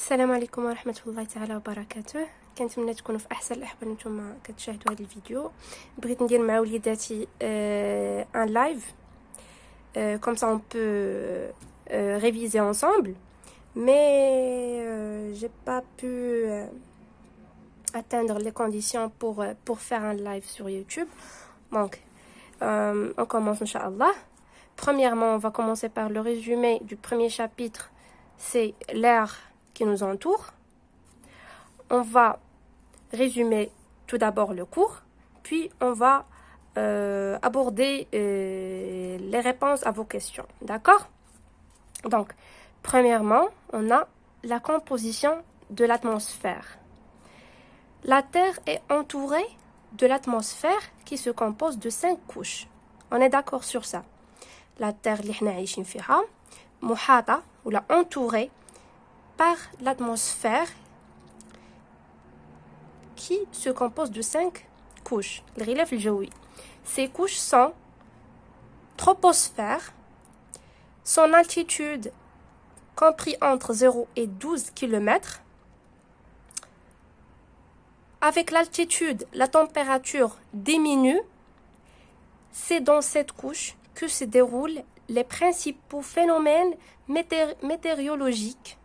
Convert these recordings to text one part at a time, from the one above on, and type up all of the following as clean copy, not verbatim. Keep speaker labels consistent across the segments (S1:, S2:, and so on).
S1: السلام عليكم ورحمة الله تعالى وبركاته. كنتمنى تكونوا في احسن الاحوال نتوما كتشاهدوا هذا الفيديو. بغيت ندير مع وليداتي ان لايف comme ça on peut réviser ensemble, mais j'ai pas pu atteindre les conditions pour faire un live sur YouTube. Donc on commence Inch'Allah. Premièrement, on va commencer par le résumé du premier chapitre, c'est l'air qui nous entoure. On va résumer tout d'abord le cours, puis on va aborder les réponses à vos questions, d'accord? Donc, premièrement, on a la composition de l'atmosphère. La Terre est entourée de l'atmosphère qui se compose de 5 couches. On est d'accord sur ça. La Terre اللي احنا عايشين فيها محاطة ولا entourée par l'atmosphère qui se compose de 5 couches. الغلاف الجوي. Ces couches sont troposphère, son altitude compris entre 0 et 12 km. Avec l'altitude, la température diminue. C'est dans cette couche que se déroulent les principaux phénomènes météorologiques.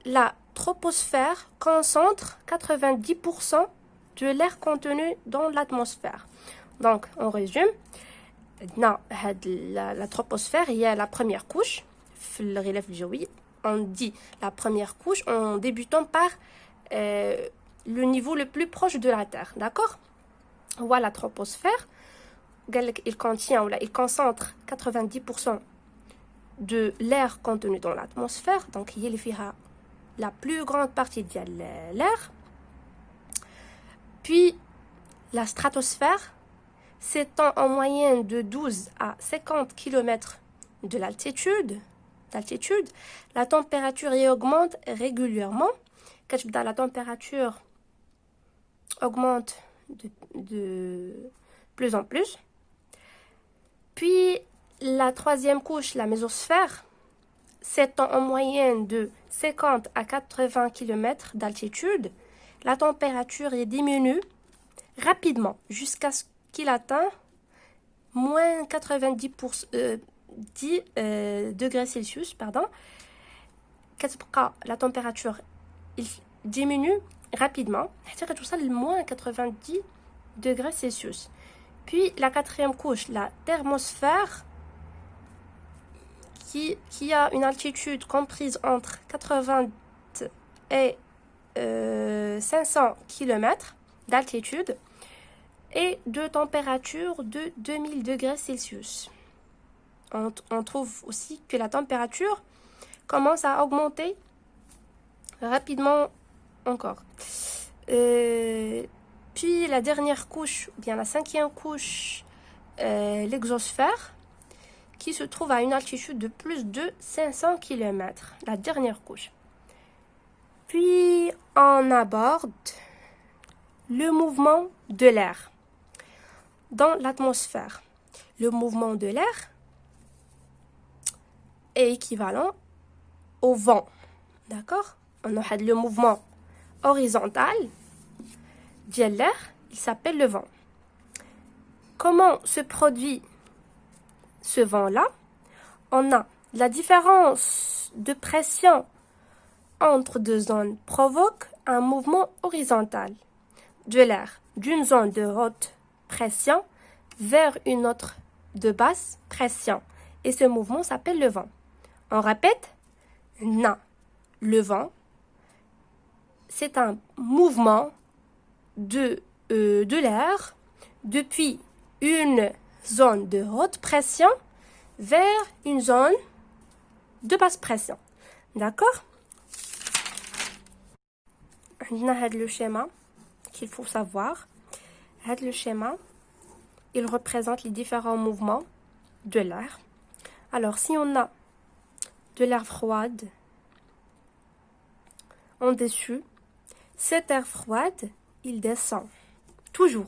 S1: La troposphère concentre 90% de l'air contenu dans l'atmosphère. Donc, on résume. La troposphère, il y a la première couche. On dit la première couche en débutant par le niveau le plus proche de la Terre. D'accord? Voilà la troposphère. Il contient, il concentre 90% de l'air contenu dans l'atmosphère. Donc, il y a la plus grande partie de l'air. Puis, la stratosphère s'étend en moyenne de 12 à 50 km de l'altitude. La température y augmente régulièrement. La température augmente de plus en plus. Puis, la troisième couche, la mésosphère, s'étend en moyenne de 50 à 80 km d'altitude. La température y diminue rapidement jusqu'à ce qu'il atteigne moins 10 degrés Celsius. La température diminue rapidement jusqu'à moins 90 degrés Celsius. Puis la quatrième couche, la thermosphère, qui a une altitude comprise entre 80 et 500 km d'altitude et de température de 2000 degrés Celsius. On trouve aussi que la température commence à augmenter rapidement encore. Puis la dernière couche, bien la cinquième couche, l'exosphère, qui se trouve à une altitude de plus de 500 km, la dernière couche. Puis on aborde le mouvement de l'air dans l'atmosphère. Le mouvement de l'air est équivalent au vent. D'accord? On a le mouvement horizontal de l'air, il s'appelle le vent. Comment se produit ce vent-là? On a la différence de pression entre deux zones provoque un mouvement horizontal de l'air d'une zone de haute pression vers une autre de basse pression. Et ce mouvement s'appelle le vent. On répète? Non. Le vent, c'est un mouvement de l'air depuis une zone de haute pression vers une zone de basse pression. D'accord? On a le schéma qu'il faut savoir. Le schéma, il représente les différents mouvements de l'air. Alors, si on a de l'air froid en dessus, cet air froid, il descend. Toujours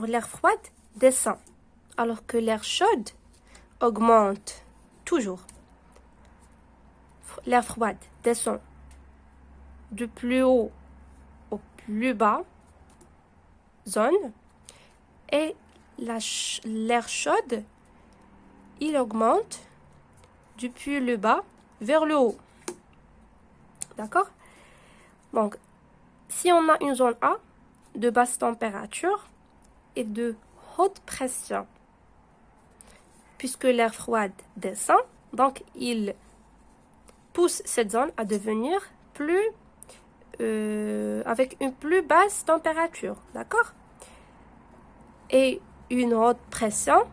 S1: l'air froid descend. Alors que l'air chaud augmente toujours. L'air froid descend du plus haut au plus bas zone et l'air chaud, il augmente depuis le bas vers le haut. D'accord? Donc, si on a une zone A de basse température et de haute pression, puisque l'air froid descend, donc il pousse cette zone à devenir plus avec une plus basse température, d'accord? Et une haute pression,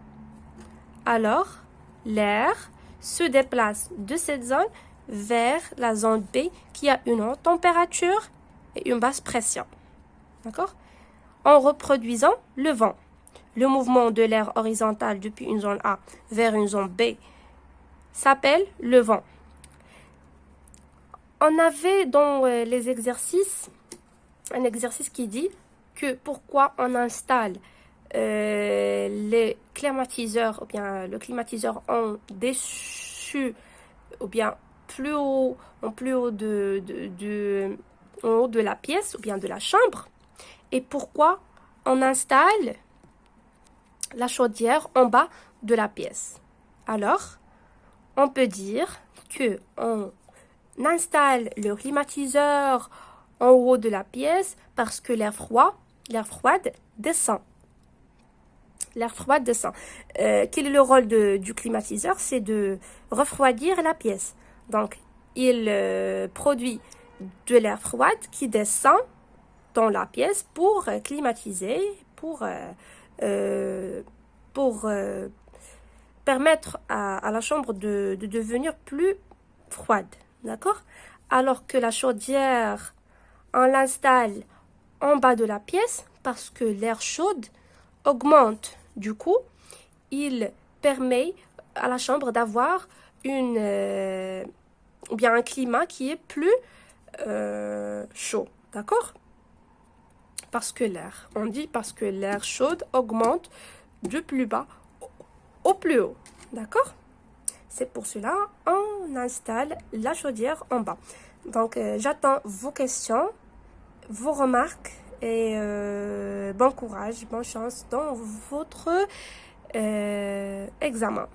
S1: alors l'air se déplace de cette zone vers la zone B qui a une haute température et une basse pression, d'accord? En reproduisant le vent, le mouvement de l'air horizontal depuis une zone A vers une zone B s'appelle le vent. On avait dans les exercices un exercice qui dit que pourquoi on installe les climatiseurs ou bien le climatiseur en dessus ou bien plus haut, en haut de la pièce ou bien de la chambre, et pourquoi on installe la chaudière en bas de la pièce. Alors, on peut dire que on installe le climatiseur en haut de la pièce parce que l'air froid descend. L'air froid descend. Quel est le rôle du climatiseur? C'est de refroidir la pièce. Donc, il produit de l'air froid qui descend dans la pièce pour climatiser, pour permettre à la chambre de devenir plus froide. D'accord? Alors que la chaudière, on l'installe en bas de la pièce parce que l'air chaud augmente. Du coup, il permet à la chambre d'avoir un climat qui est plus chaud. D'accord? Parce que l'air chaud augmente du plus bas au plus haut. D'accord? C'est pour cela on installe la chaudière en bas. Donc, j'attends vos questions, vos remarques et bon courage, bonne chance dans votre examen.